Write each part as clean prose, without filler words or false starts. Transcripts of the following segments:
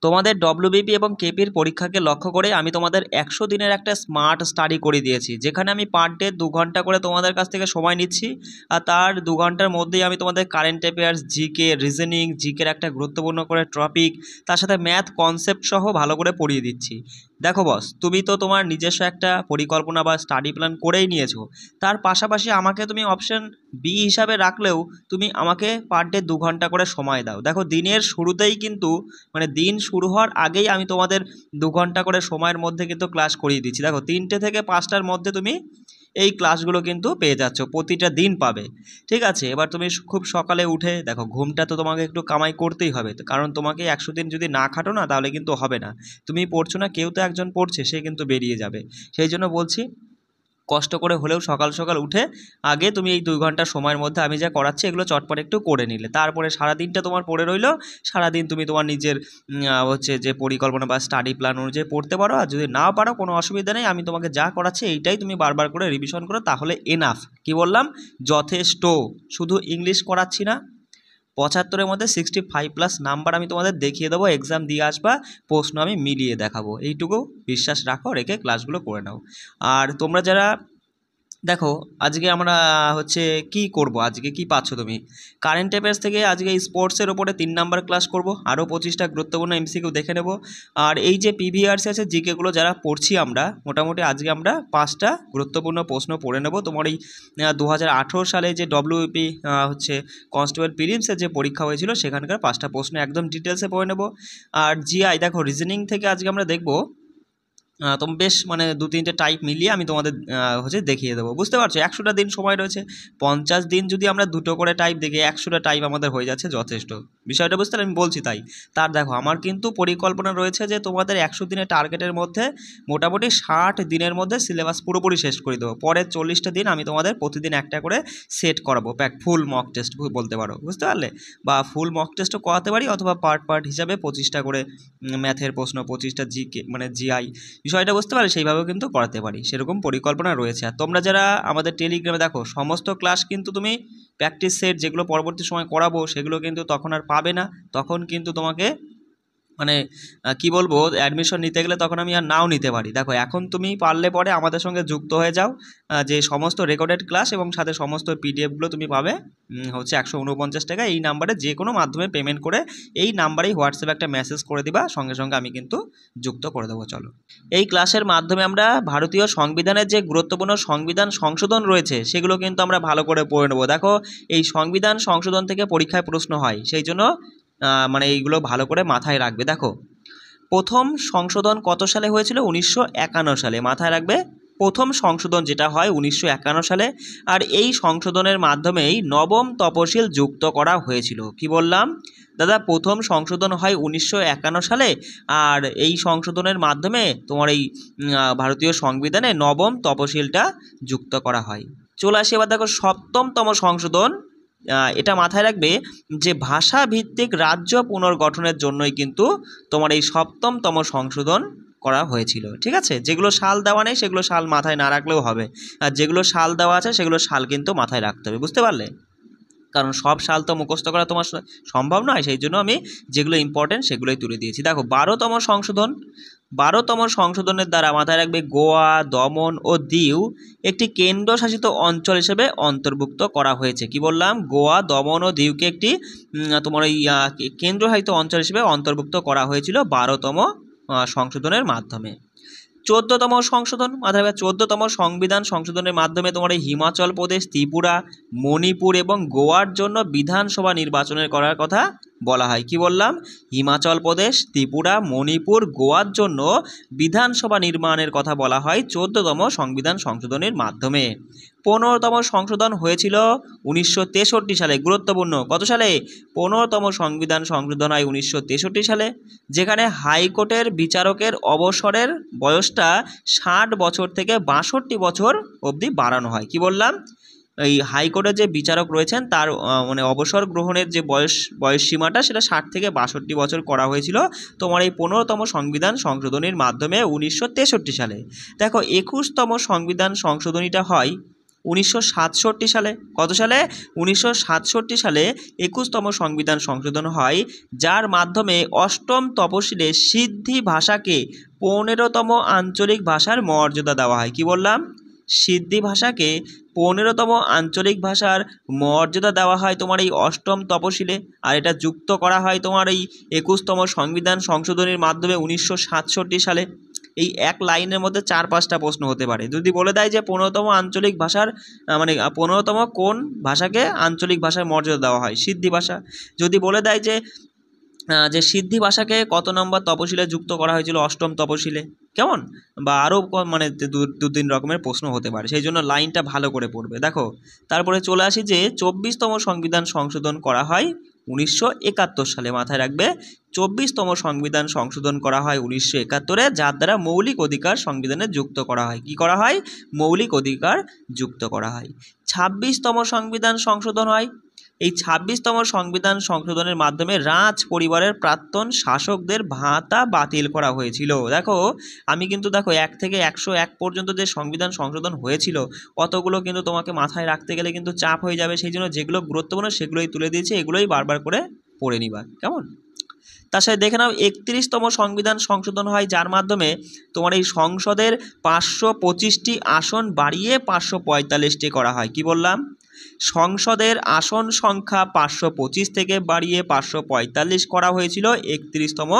তোমাদের ডব্লিউবিপি এবং কেপির পরীক্ষাকে লক্ষ্য করে আমি তোমাদের 100 দিনের একটা স্মার্ট স্টাডি করে দিয়েছি, যেখানে আমি পার ডে 2 ঘন্টা করে তোমাদের কাছ থেকে সময় নিচ্ছি। আর তার 2 ঘন্টার মধ্যেই আমি তোমাদের কারেন্ট অ্যাফেয়ার্স, জিকে, রিজনিং, জিকের একটা গুরুত্বপূর্ণ করে টপিক, তার সাথে ম্যাথ কনসেপ্ট সহ ভালো করে পড়িয়ে দিচ্ছি। দেখো বস, তুমি তো তোমার নিজস্ব একটা পরিকল্পনা বা স্টাডি প্ল্যান করেই নিয়েছো, তার পাশাপাশি আমাকে তুমি অপশন বি হিসাবে রাখলেও তুমি আমাকে পার ডে 2 ঘন্টা করে সময় দাও। দেখো, দিনের শুরুতেই কিন্তু মানে দিন শুরু হওয়ার আগেই আমি তোমাদের 2 ঘন্টা করে সময়ের মধ্যে কিন্তু ক্লাস করিয়ে দিচ্ছি। দেখো, 3টে থেকে 5টার মধ্যে তুমি এই ক্লাসগুলো কিন্তু পেয়ে যাচ্ছ, প্রতিটা দিন পাবে। ঠিক আছে, এবার তুমি খুব সকালে উঠে দেখো, ঘুমটা তো তোমাকে একটু কামাই করতেই হবে, কারণ তোমাকে 100 দিন যদি না খাটো না, তাহলে কিন্তু হবে না। তুমি পড়ছো না, কেউ তো একজন পড়ছে, সে কিন্তু বেরিয়ে যাবে। সেই জন্য বলছি, কষ্ট করে হলেও সকাল সকাল উঠে আগে তুমি এই 2 ঘন্টা সময়ের মধ্যে আমি যা করাচ্ছি এগুলো চটপট একটু করে নিলে, তারপরে সারাদিনটা তোমার পড়ে রইলো। সারাদিন তুমি তোমার নিজের হচ্ছে যে পরিকল্পনা বা স্টাডি প্ল্যান অনুযায়ী পড়তে পারো। আর যদি না পারো, কোনো অসুবিধা নেই, আমি তোমাকে যা করাচ্ছি এইটাই তুমি বারবার করে রিভিশন করো, তাহলে এনাফ। কি বললাম? যথেষ্ট। শুধু ইংলিশ করাচ্ছি না, 75-এর মধ্যে 65+ নাম্বার আমি তোমাদের দেখিয়ে দেবো, এক্সাম দিয়ে আসবা, প্রশ্ন আমি মিলিয়ে দেখাবো। এইটুকু বিশ্বাস রাখো, রেখে ক্লাসগুলো করে নাও। আর তোমরা যারা দেখো, আজকে আমরা হচ্ছে কি করব, আজকে কি পাচ্ছ তুমি? কারেন্ট অ্যাফেয়ার্স থেকে আজকে স্পোর্টসের ওপরে 3 নাম্বার ক্লাস করব, আরও 25টা গুরুত্বপূর্ণ এমসিকিউ দেখে নেব। আর এই যে পিভিআরসি আছে, জিকেগুলো যারা পড়ছি আমরা, মোটামুটি আজকে আমরা 5টা গুরুত্বপূর্ণ প্রশ্ন পড়ে নেব। তোমার এই 2018 সালে যে ডব্লিউপি হচ্ছে কনস্টেবল প্রিলিমসের যে পরীক্ষা হয়েছিল, সেখানকার 5টা প্রশ্ন একদম ডিটেলসে পড়ে নেব। আর জিআই দেখো, রিজনিং থেকে আজকে আমরা দেখব, তুমি বেশ মানে 2-3টে টাইপ মিলিয়ে আমি তোমাদের হচ্ছে দেখিয়ে দেবো। বুঝতে পারছো? 100টা দিন সময় রয়েছে, 50 দিন যদি আমরা 2টো করে টাইপ দেখি, 100টা টাইপ আমাদের হয়ে যাচ্ছে যথেষ্ট। বিষয়টা বুঝতে আমি বলছি তাই। তার দেখো, আমার কিন্তু পরিকল্পনা রয়েছে যে তোমাদের 100 দিনের টার্গেটের মধ্যে মোটামুটি 60 দিনের মধ্যে সিলেবাস পুরোপুরি শেষ করে দেবো। পরের 40টা দিন আমি তোমাদের প্রতিদিন একটা করে সেট করাবো, ফুল মক টেস্ট বলতে পারো। বুঝতে পারলে? বা ফুল মক টেস্টও করাতে পারি, অথবা পার্ট হিসাবে 25টা করে ম্যাথের প্রশ্ন, 25টা জিকে মানে জিআই, বিষয়টা বুঝতে পারি, সেইভাবেও কিন্তু করাতে পারি, সেরকম পরিকল্পনা রয়েছে। আর তোমরা যারা আমাদের টেলিগ্রামে দেখো, সমস্ত ক্লাস কিন্তু তুমি প্র্যাকটিস সেট যেগুলো পরবর্তী সময় করাবো, সেগুলো কিন্তু তখন আর পাবে না। তখন কিন্তু তোমাকে মানে কি বলবো, অ্যাডমিশন নিতে গেলে তখন আমি আর নাও নিতে পারি। দেখো, এখন তুমি পারলে পরে আমাদের সঙ্গে যুক্ত হয়ে যাও, যে সমস্ত রেকর্ডেড ক্লাস এবং সাথে সমস্ত পিডিএফগুলো তুমি পাবে হচ্ছে 149 টাকা। এই নাম্বারে যে কোনো মাধ্যমে পেমেন্ট করে এই নাম্বারেই হোয়াটসঅ্যাপে একটা মেসেজ করে দিবা, সঙ্গে সঙ্গে আমি কিন্তু যুক্ত করে দেবো। চলো, এই ক্লাসের মাধ্যমে আমরা ভারতীয় সংবিধানের যে গুরুত্বপূর্ণ সংবিধান সংশোধন রয়েছে, সেগুলো কিন্তু আমরা ভালো করে পড়ে নেবো। দেখো, এই সংবিধান সংশোধন থেকে পরীক্ষায় প্রশ্ন হয়, সেই জন্য মানে এইগুলো ভালো করে মাথায় রাখবে। দেখো, প্রথম সংশোধন কত সালে হয়েছিল? 1951 সালে। মাথায় রাখবে, প্রথম সংশোধন যেটা হয় 1951 সালে। আর এই সংশোধনের মাধ্যমেই নবম তপশিল যুক্ত করা হয়েছিল। কি বললাম দাদা? প্রথম সংশোধন হয় 1951 সালে, আর এই সংশোধনের মাধ্যমে তোমার এই ভারতীয় সংবিধানে নবম তপশিলটা যুক্ত করা হয়। চলে আসি এবার দেখো, 7তম সংশোধন। এটা মাথায় রাখবে যে ভাষা ভিত্তিক রাজ্য পুনর্গঠনের জন্যই কিন্তু তোমার এই 7তম সংশোধন করা হয়েছিল। ঠিক আছে, যেগুলো সাল দেওয়া নেই সেগুলো সাল মাথায় না রাখলেও হবে, আর যেগুলো সাল দেওয়া আছে সেগুলো সাল কিন্তু মাথায় রাখতে হবে। বুঝতে পারলে? কারণ সব সাল তো মুখস্থ করা তোমার সম্ভব নয়, সেই জন্য আমি যেগুলো ইম্পর্টেন্ট সেগুলোই তুলে দিয়েছি। দেখো, 12তম সংশোধন। 12তম সংশোধনের দ্বারা মাথায় রাখবে গোয়া, দমন ও দিউ একটি কেন্দ্রশাসিত অঞ্চল হিসেবে অন্তর্ভুক্ত করা হয়েছে। কি বললাম? গোয়া, দমন ও দিউকে একটি তোমার ওই কেন্দ্রশাসিত অঞ্চল হিসেবে অন্তর্ভুক্ত করা হয়েছিল 12তম সংশোধনের মাধ্যমে। 14তম সংশোধন, মাথায় রাখবে 14তম সংবিধান সংশোধনের মাধ্যমে তোমার এই হিমাচল প্রদেশ, ত্রিপুরা, মণিপুর এবং গোয়ার জন্য বিধানসভা নির্বাচনের করার কথা বলা হয়। কি বললাম? হিমাচল প্রদেশ, ত্রিপুরা, মণিপুর, গোয়ার জন্য বিধানসভা নির্মাণের কথা বলা হয় 14তম সংবিধান সংশোধনের মাধ্যমে। 15তম সংশোধন হয়েছিল 1963 সালে। গুরুত্বপূর্ণ, কত সালে? 15তম সংবিধান সংশোধন হয় 1963 সালে, যেখানে হাইকোর্টের বিচারকের অবসরের বয়সটা 60 বছর থেকে 62 বছর অবধি বাড়ানো হয়। কি বললাম? এই হাইকোর্টের যে বিচারক রয়েছেন তার মানে অবসর গ্রহণের যে বয়স সীমাটা, সেটা 60 থেকে 62 বছর করা হয়েছিল তোমার এই 15তম সংবিধান সংশোধনীর মাধ্যমে 1963 সালে। দেখো, 21তম সংবিধান সংশোধনীটা হয় 1967 সালে। কত সালে? 1967 সালে 21তম সংবিধান সংশোধন হয়, যার মাধ্যমে অষ্টম তফসিলে সিদ্ধি ভাষাকে 15তম আঞ্চলিক ভাষার মর্যাদা দেওয়া হয়। কি বললাম? সিদ্ধি ভাষাকে 15তম আঞ্চলিক ভাষার মর্যাদা দেওয়া হয় তোমার এই অষ্টম তফসিলে, আর এটা যুক্ত করা হয় তোমার এই 21তম সংবিধান সংশোধনীর মাধ্যমে 1967 সালে। এই এক লাইনের মধ্যে 4-5টা প্রশ্ন হতে পারে। যদি বলে দেয় যে 15তম আঞ্চলিক ভাষার মানে 15তম কোন ভাষাকে আঞ্চলিক ভাষার মর্যাদা দেওয়া হয়? সিদ্ধি ভাষা। যদি বলে দেয় যে সিদ্ধি ভাষাকে কত নম্বর তপশিলে যুক্ত করা হয়েছিল? অষ্টম তপশিলে। কেমন? বা আরও মানে দু তিন রকমের প্রশ্ন হতে পারে, সেই জন্য লাইনটা ভালো করে পড়বে। দেখো, তারপরে চলে আসি যে 24তম সংবিধান সংশোধন করা হয় 1971 সালে। মাথায় রাখবে, 24তম সংবিধান সংশোধন করা হয় 1971-এ, যার দ্বারা মৌলিক অধিকার সংবিধানে যুক্ত করা হয়। কি করা হয়? মৌলিক অধিকার যুক্ত করা হয়। 26তম সংবিধান সংশোধন হয়। এই 26তম সংবিধান সংশোধনের মাধ্যমে রাজ পরিবারের প্রাক্তন শাসকদের ভাতা বাতিল করা হয়েছিল। দেখো, আমি কিন্তু দেখো 1 থেকে 101 পর্যন্ত যে সংবিধান সংশোধন হয়েছিল অতগুলো কিন্তু তোমাকে মাথায় রাখতে গেলে কিন্তু চাপ হয়ে যাবে, সেই জন্য যেগুলো গুরুত্বপূর্ণ সেগুলোই তুলে দিয়েছি, এগুলোই বারবার করে পড়ে নিবা। কেমন? তার সাথে দেখে নাও 31তম সংবিধান সংশোধন হয়, যার মাধ্যমে তোমার এই সংসদের 525টি আসন বাড়িয়ে 545টি করা হয়। কি বললাম? সংসদের আসন সংখ্যা 525 থেকে বাড়িয়ে 545 করা হয়েছিল 31তম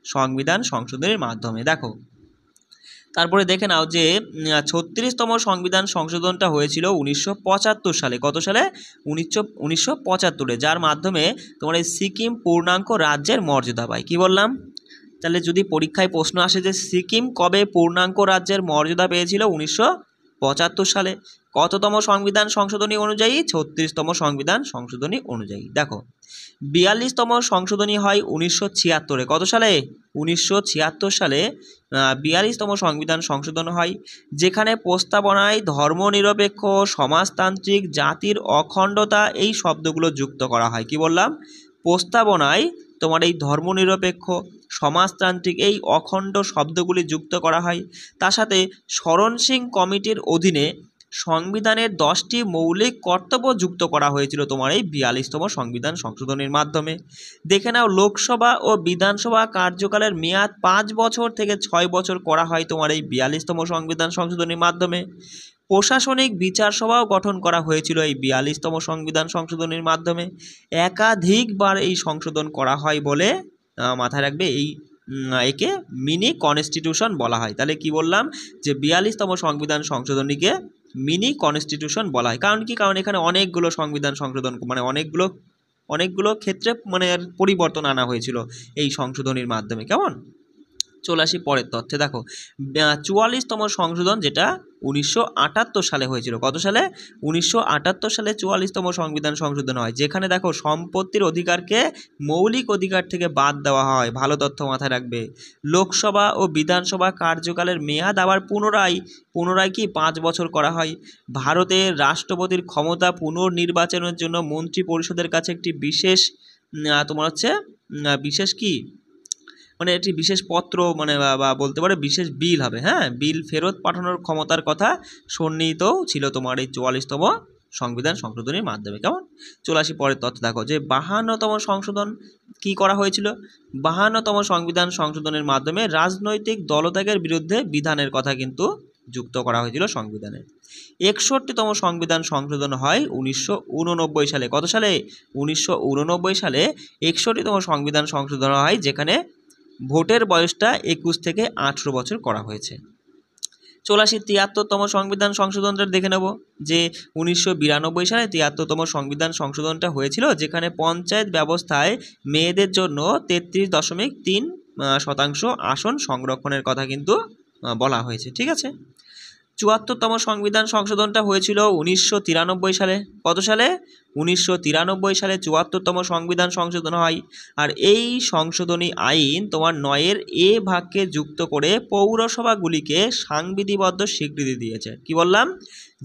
সংবিধান সংশোধনের মাধ্যমে। দেখো, তারপরে দেখে নাও যে 36তম সংবিধান সংশোধনটা হয়েছিল 1975 সালে। কত সালে? 1975-এ, যার মাধ্যমে তোমার এই সিকিম পূর্ণাঙ্গ রাজ্যের মর্যাদা পায়। কি বললাম? তাহলে যদি পরীক্ষায় প্রশ্ন আসে যে সিকিম কবে পূর্ণাঙ্গ রাজ্যের মর্যাদা পেয়েছিল? 1975 সালে। কততম সংবিধান সংশোধনী অনুযায়ী? 36তম সংবিধান সংশোধনী অনুযায়ী। দেখো, 42তম সংশোধনী হয় 1976-এ। কত সালে? 1976 সালে 42তম সংবিধান সংশোধন হয়, যেখানে প্রস্তাবনায় ধর্মনিরপেক্ষ, সমাজতান্ত্রিক, জাতির অখণ্ডতা এই শব্দগুলো যুক্ত করা হয়। কি বললাম? প্রস্তাবনায় তোমার এই ধর্মনিরপেক্ষ, সমাজতান্ত্রিক এই অখণ্ড শব্দগুলি যুক্ত করা হয়। তার সাথে শরণ সিং কমিটির অধীনে সংবিধানের 10টি মৌলিক কর্তব্য যুক্ত করা হয়েছিল তোমার এই 42তম সংবিধান সংশোধনের মাধ্যমে। দেখে নাও, লোকসভা ও বিধানসভা কার্যকালের মেয়াদ 5 বছর থেকে 6 বছর করা হয় তোমার এই 42তম সংবিধান সংশোধনের মাধ্যমে। প্রশাসনিক বিচার সভাও গঠন করা হয়েছিল এই 42তম সংবিধান সংশোধনের মাধ্যমে। একাধিকবার এই সংশোধন করা হয় বলে মাথায় রাখবে, একে মিনি কনস্টিটিউশন বলা হয়। তাহলে কি বললাম? যে 42তম সংবিধান সংশোধনীকে মিনি কনস্টিটিউশন বলা হয়। কারণ কি? কারণ এখানে অনেকগুলো সংবিধান সংশোধন মানে অনেকগুলো ক্ষেত্রে মানে পরিবর্তন আনা হয়েছিল এই সংশোধনীর মাধ্যমে। কেমন? চলে আসি পরের তথ্যে। দেখো, 44তম সংশোধন, যেটা 1978 সালে হয়েছিল। কত সালে? 1978 সালে 44তম সংবিধান সংশোধন হয়, যেখানে দেখো সম্পত্তির অধিকারকে মৌলিক অধিকার থেকে বাদ দেওয়া হয়। ভালো তথ্য মাথায় রাখবে। লোকসভা ও বিধানসভা কার্যকালের মেয়াদ আবার পুনরায় কি 5 বছর করা হয়। ভারতের রাষ্ট্রপতির ক্ষমতা পুনর্নির্বাচনের জন্য মন্ত্রী পরিষদের কাছে একটি বিশেষ তোমার হচ্ছে বিশেষ কি মানে একটি বিশেষ পত্র মানে বা বলতে পারে বিশেষ বিল হবে, হ্যাঁ, বিল ফেরত পাঠানোর ক্ষমতার কথা সন্নিহিত ছিল তোমার এই 44তম সংবিধান সংশোধনীর মাধ্যমে। কেমন? চলে আসি পরের তথ্য। দেখো, যে 52তম সংশোধন কি করা হয়েছিল? 52তম সংবিধান সংশোধনের মাধ্যমে রাজনৈতিক দলত্যাগের বিরুদ্ধে বিধানের কথা কিন্তু যুক্ত করা হয়েছিল সংবিধানে। 61তম সংবিধান সংশোধন হয় 1989 সালে। কত সালে? 1989 সালে 61তম সংবিধান সংশোধন হয়, যেখানে ভোটের বয়সটা 21 থেকে 18 বছর করা হয়েছে। চলে আসি 73তম সংবিধান সংশোধনটা দেখে নেব, যে 1992 সালে 73তম সংবিধান সংশোধনটা হয়েছিল, যেখানে পঞ্চায়েত ব্যবস্থায় মেয়েদের জন্য 33.3% আসন সংরক্ষণের কথা কিন্তু বলা হয়েছে। ঠিক আছে। 74তম সংবিধান সংশোধনটা হয়েছিল 1993 সালে। কত সালে? 1993 সালে 74তম সংবিধান সংশোধন হয়, আর এই সংশোধনী আইন তোমার 9-এর এ ভাগকে যুক্ত করে পৌরসভাগুলিকে সাংবিধিবদ্ধ স্বীকৃতি দিয়েছে। কি বললাম?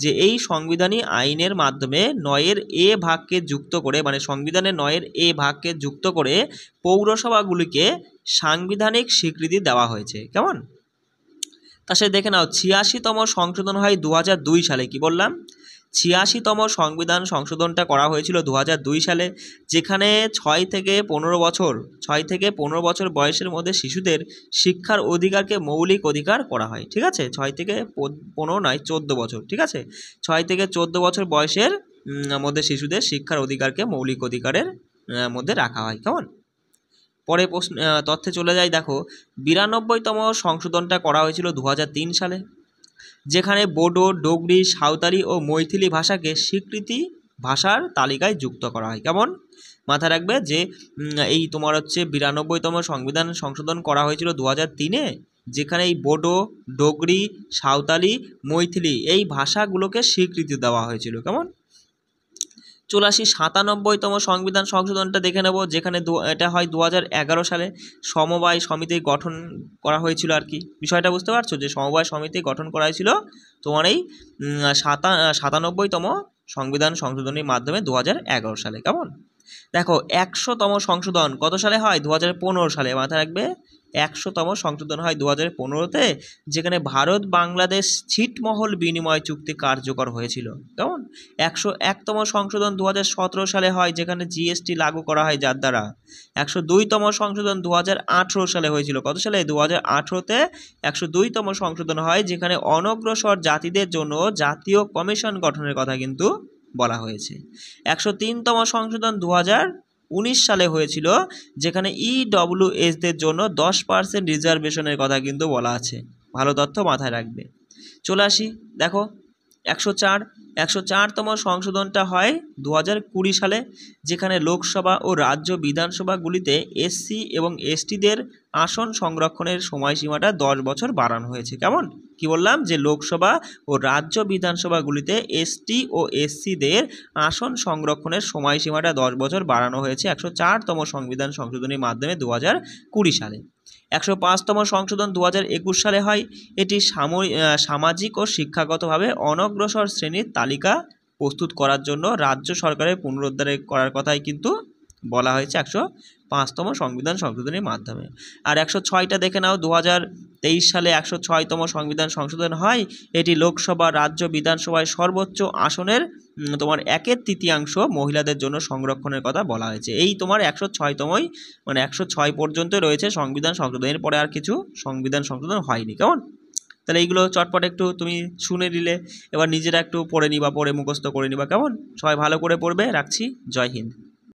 যে এই সংবিধানী আইনের মাধ্যমে 9-এর এ ভাগকে যুক্ত করে, মানে সংবিধানের 9-এর এ ভাগকে যুক্ত করে পৌরসভাগুলিকে সাংবিধানিক স্বীকৃতি দেওয়া হয়েছে। কেমন? তা সে দেখে নাও, 86তম সংশোধন হয় 2002 সালে। কি বললাম? 86তম সংবিধান সংশোধনটা করা হয়েছিল 2002 সালে, যেখানে 6 থেকে 15 বছর বয়সের মধ্যে শিশুদের শিক্ষার অধিকারকে মৌলিক অধিকার করা হয়। ঠিক আছে, 6 থেকে 15 নয় 14 বছর, ঠিক আছে, 6 থেকে 14 বছর বয়সের মধ্যে শিশুদের শিক্ষার অধিকারকে মৌলিক অধিকারের মধ্যে রাখা হয়। কেমন? পরে প্রশ্ন তথ্যে চলে যায়, দেখো 92তম সংশোধনটা করা হয়েছিল 2003 সালে, যেখানে বোডো, ডোগরি, সাঁওতালি ও মৈথিলি ভাষাকে স্বীকৃতি ভাষার তালিকায় যুক্ত করা হয়। কেমন? মাথায় রাখবে যে এই তোমার হচ্ছে 92তম সংবিধান সংশোধন করা হয়েছিল 2003-এ, যেখানে এই বোডো, ডোগরি, সাঁওতালি, মৈথিলি এই ভাষাগুলোকে স্বীকৃতি দেওয়া হয়েছিল। কেমন? 97তম সংবিধান সংশোধনটা দেখে নেব, যেখানে এটা হয় 2011 সালে, সমবায় সমিতি গঠন করা হয়েছিল আর কি। বিষয়টা বুঝতে পারছো যে সমবায় সমিতি গঠন করা হয়েছিল তোমার এই 97তম সংবিধান সংশোধনীর মাধ্যমে 2011 সালে। কেমন? দেখো 100তম সংশোধন কত সালে হয়? 2015 সালে। মাথায় রাখবে 100তম সংশোধন হয় 2015-তে, যেখানে ভারত বাংলাদেশ ছিটমহল বিনিময় চুক্তি কার্যকর হয়েছিল। কেমন? 101তম সংশোধন 2017 সালে হয়, যেখানে জিএসটি লাগু করা হয় যার দ্বারা। 102তম সংশোধন 2018 সালে হয়েছিল। কত সালে? 2018-তে 102তম সংশোধন হয়, যেখানে অনগ্রসর জাতিদের জন্য জাতীয় কমিশন গঠনের কথা কিন্তু বলা হয়েছে। 103তম সংশোধন 2019 সালে হয়েছিল, যেখানে ইডব্লিউএসদের জন্য 10% রিজার্ভেশনের কথা কিন্তু বলা আছে। ভালো তথ্য মাথায় রাখবে। চলে আসি, দেখো 104তম সংশোধনটা হয় 2020 সালে, যেখানে লোকসভা ও রাজ্য বিধানসভাগুলিতে এসসি এবং এসটিদের আসন সংরক্ষণের সময়সীমাটা 10 বছর বাড়ানো হয়েছে। কেমন? কি বললাম? যে লোকসভা ও রাজ্য বিধানসভাগুলিতে এসটি ও এসসিদের আসন সংরক্ষণের সময়সীমাটা 10 বছর বাড়ানো হয়েছে 104তম সংবিধান সংশোধনীর মাধ্যমে 2020 সালে। 105তম সংশোধন 2021 সালে হয়। এটি সামাজিক ও শিক্ষাগতভাবে অনগ্রসর শ্রেণীর তালিকা প্রস্তুত করার জন্য রাজ্য সরকারের পুনরুদ্ধার করার কথাই কিন্তু বলা হয়েছে 105তম সংবিধান সংশোধনীর মাধ্যমে। আর 106টা দেখে নাও, 2023 সালে 106তম সংবিধান সংশোধন হয়। এটি লোকসভা, রাজ্য বিধানসভায় সর্বোচ্চ আসনের তোমার 1/3 মহিলাদের জন্য সংরক্ষণের কথা বলা হয়েছে। এই তোমার 106তমই, মানে 106 পর্যন্ত রয়েছে সংবিধান সংশোধনের পরে আর কিছু সংবিধান সংশোধন হয়নি। কেমন? তাহলে এইগুলো চটপট একটু তুমি শুনে নিলে, এবার নিজেরা একটু পড়ে নিবা, পড়ে মুখস্থ করে নিবা। কেমন? সবাই ভালো করে পড়বে। রাখছি। জয় হিন্দ।